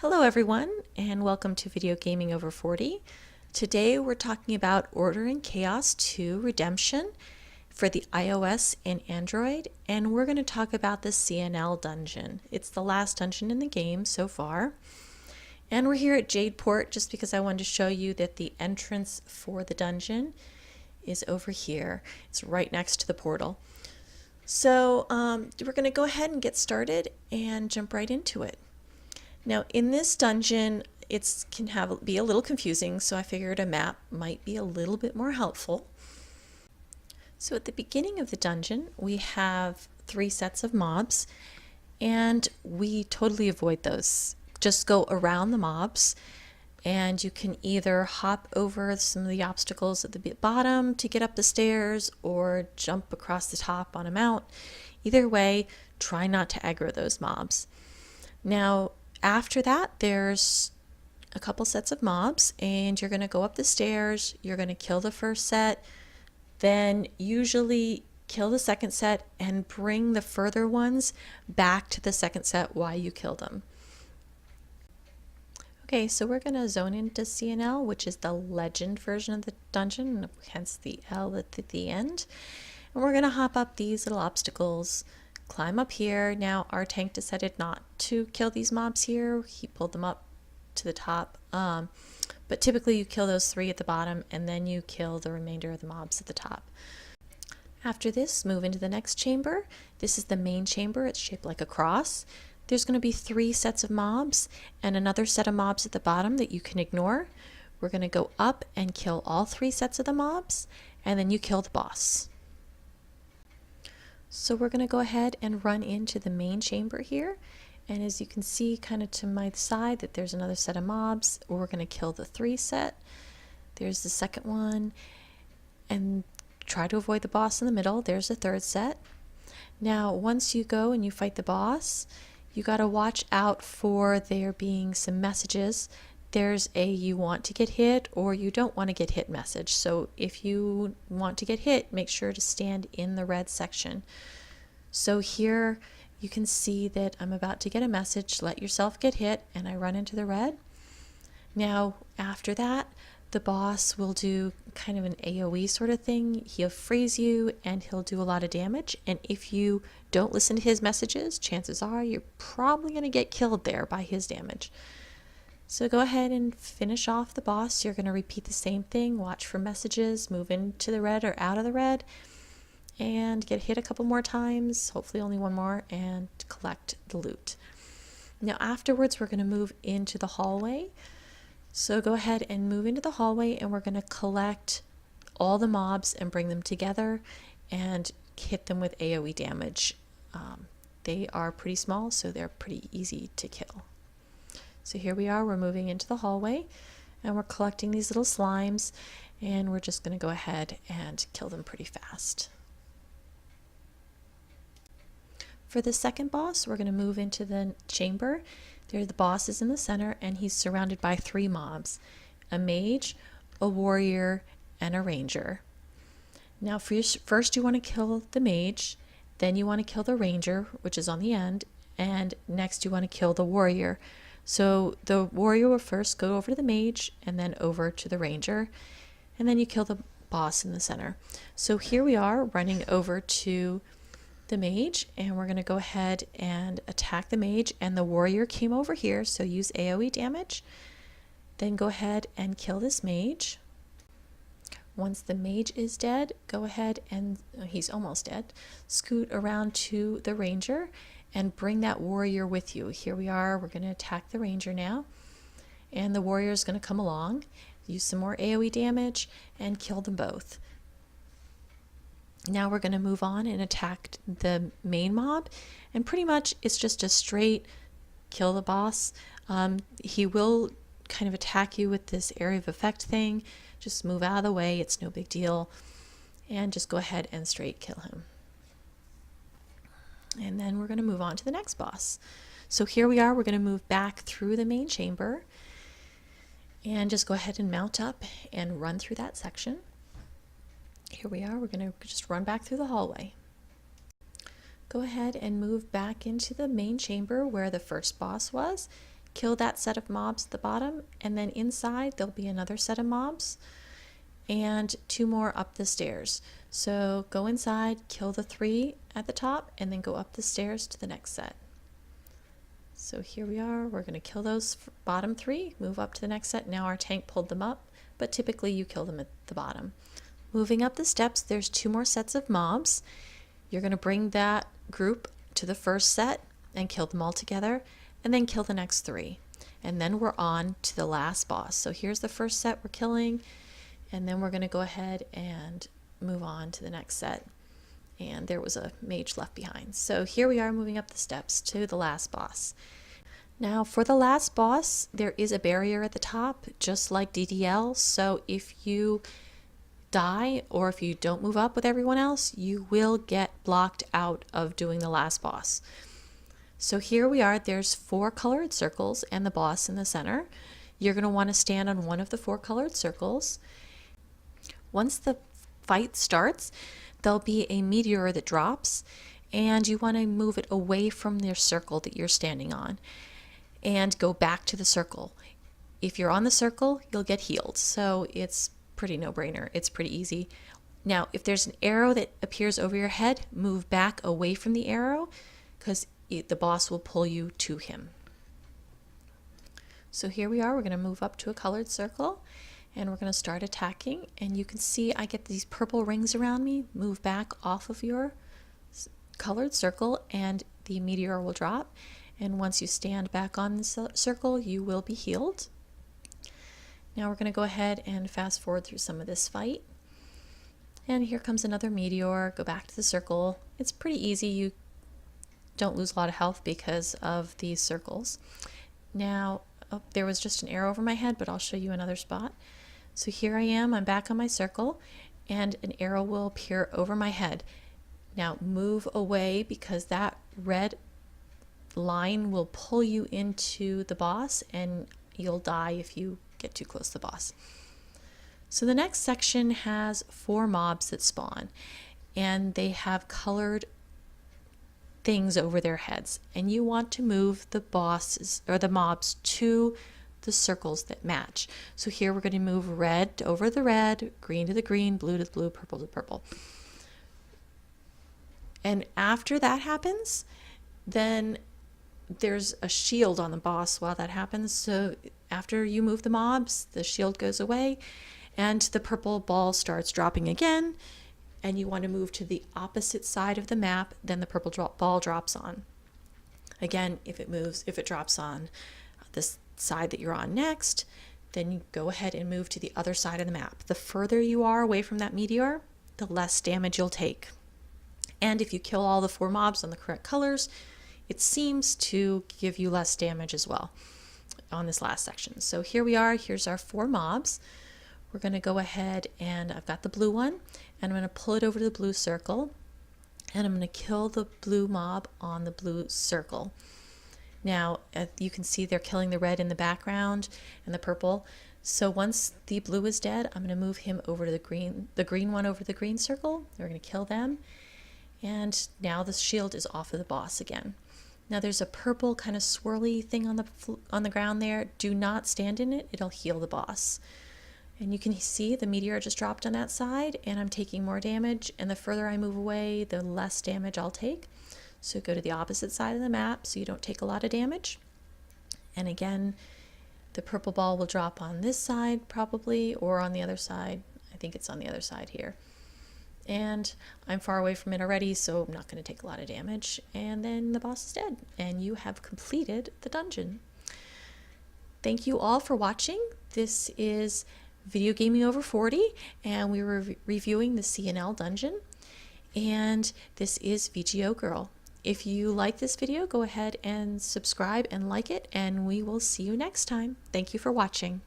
Hello everyone, and welcome to Video Gaming Over 40. Today we're talking about Order in Chaos 2 Redemption for the iOS and Android, and we're going to talk about the CNL dungeon. It's the last dungeon in the game so far. And we're here at Jadeport just because I wanted to show you that the entrance for the dungeon is over here. It's right next to the portal. So we're going to go ahead and get started and jump right into it. Now in this dungeon, it can be a little confusing, so I figured a map might be a little bit more helpful. So at the beginning of the dungeon, we have 3 sets of mobs, and we totally avoid those. Just go around the mobs, and you can either hop over some of the obstacles at the bottom to get up the stairs, or jump across the top on a mount. Either way, try not to aggro those mobs. Now, after that, there's a couple sets of mobs, and you're going to go up the stairs. You're going to kill the first set, then usually kill the second set and bring the further ones back to the second set while you kill them. Okay, so we're going to zone into CNL, which is the legend version of the dungeon, hence the L at the end. And we're going to hop up these little obstacles, climb up here. Now our tank decided not to kill these mobs here. He pulled them up to the top. But typically you kill those 3 at the bottom and then you kill the remainder of the mobs at the top. After this, move into the next chamber. This is the main chamber. It's shaped like a cross. There's going to be 3 sets of mobs and another set of mobs at the bottom that you can ignore. We're going to go up and kill all 3 sets of the mobs, and then you kill the boss. So we're going to go ahead and run into the main chamber here, and as you can see kind of to my side that there's another set of mobs. We're going to kill the 3 set. There's the second one, and try to avoid the boss in the middle. There's the 3rd set. Now once you go and you fight the boss, you got to watch out for there being some messages. There's a you want to get hit or you don't want to get hit message. So if you want to get hit, make sure to stand in the red section. So here you can see that I'm about to get a message, let yourself get hit, and I run into the red. Now after that, the boss will do kind of an AoE sort of thing. He'll freeze you and he'll do a lot of damage. And if you don't listen to his messages, chances are you're probably going to get killed there by his damage. So go ahead and finish off the boss. You're going to repeat the same thing. Watch for messages, move into the red or out of the red, and get hit a couple more times, hopefully only one more, and collect the loot. Now afterwards, we're going to move into the hallway. So go ahead and move into the hallway, and we're going to collect all the mobs and bring them together and hit them with AoE damage. They are pretty small, so they're pretty easy to kill. So here we are, we're moving into the hallway, and we're collecting these little slimes, and we're just going to go ahead and kill them pretty fast. For the second boss, we're going to move into the chamber. There, the boss is in the center, and he's surrounded by 3 mobs: a mage, a warrior, and a ranger. Now first you want to kill the mage, then you want to kill the ranger, which is on the end, and next you want to kill the warrior. So the warrior will first go over to the mage and then over to the ranger, and then you kill the boss in the center. So here we are running over to the mage, and we're going to go ahead and attack the mage, and the warrior came over here, so use AoE damage. Then go ahead and kill this mage. Once the mage is dead, go ahead and, he's almost dead, scoot around to the ranger and bring that warrior with you. Here we are, we're going to attack the ranger now, and the warrior is going to come along, use some more AoE damage, and kill them both. Now we're going to move on and attack the main mob, and pretty much it's just a straight kill the boss. He will kind of attack you with this area of effect thing. Just move out of the way, it's no big deal, and just go ahead and straight kill him. And then we're going to move on to the next boss. So here we are, we're going to move back through the main chamber and just go ahead and mount up and run through that section. Here we are, we're going to just run back through the hallway. Go ahead and move back into the main chamber where the first boss was. kill that set of mobs at the bottom, and then inside there'll be another set of mobs and 2 more up the stairs. So go inside, kill the 3 at the top, and then go up the stairs to the next set. So here we are, we're going to kill those bottom 3, move up to the next set. Now our tank pulled them up, but typically you kill them at the bottom. Moving up the steps, there's 2 more sets of mobs. You're going to bring that group to the first set and kill them all together, and then kill the next 3. And then we're on to the last boss. So here's the first set we're killing, and then we're going to go ahead and move on to the next set. And there was a mage left behind. So here we are moving up the steps to the last boss. Now for the last boss, there is a barrier at the top, just like DDL. So if you die or if you don't move up with everyone else, you will get blocked out of doing the last boss. So here we are, there's 4 colored circles and the boss in the center. You're going to want to stand on one of the 4 colored circles. Once the fight starts, there'll be a meteor that drops, and you want to move it away from your circle that you're standing on and go back to the circle. If you're on the circle, you'll get healed. So it's pretty no-brainer. It's pretty easy. Now, if there's an arrow that appears over your head, move back away from the arrow because the boss will pull you to him. So here we are. We're going to move up to a colored circle and we're going to start attacking. And you can see I get these purple rings around me. Move back off of your colored circle and the meteor will drop. And once you stand back on the circle, you will be healed. Now we're going to go ahead and fast forward through some of this fight. And here comes another meteor. Go back to the circle. It's pretty easy. You don't lose a lot of health because of these circles. Now, there was just an arrow over my head, but I'll show you another spot. So here I am. I'm back on my circle, and an arrow will appear over my head. Now move away because that red line will pull you into the boss, and you'll die if you get too close to the boss. So the next section has 4 mobs that spawn, and they have colored things over their heads, and you want to move the bosses or the mobs to the circles that match. So here we're going to move red over the red, green to the green, blue to the blue, purple to the purple. And after that happens, then there's a shield on the boss while that happens. So after you move the mobs, the shield goes away and the purple ball starts dropping again, and you want to move to the opposite side of the map, then the purple ball drops on. Again, if it drops on this side that you're on next, then you go ahead and move to the other side of the map. The further you are away from that meteor, the less damage you'll take. And if you kill all the 4 mobs on the correct colors, it seems to give you less damage as well on this last section. So here we are, here's our 4 mobs. We're going to go ahead and I've got the blue one, and I'm going to pull it over to the blue circle, and I'm going to kill the blue mob on the blue circle. Now you can see they're killing the red in the background and the purple. So once the blue is dead, I'm going to move him over to the green one over the green circle. We're going to kill them. And now the shield is off of the boss again. Now there's a purple kind of swirly thing on the ground there. Do not stand in it. It'll heal the boss. And you can see the meteor just dropped on that side, and I'm taking more damage. And the further I move away, the less damage I'll take. So go to the opposite side of the map so you don't take a lot of damage. And again, the purple ball will drop on this side probably, or on the other side. I think it's on the other side here. And I'm far away from it already, so I'm not going to take a lot of damage. And then the boss is dead, and you have completed the dungeon. Thank you all for watching. This is Video Gaming Over 40, and we were reviewing the CNL dungeon. And this is VGO Girl. If you like this video, go ahead and subscribe and like it, and we will see you next time. Thank you for watching.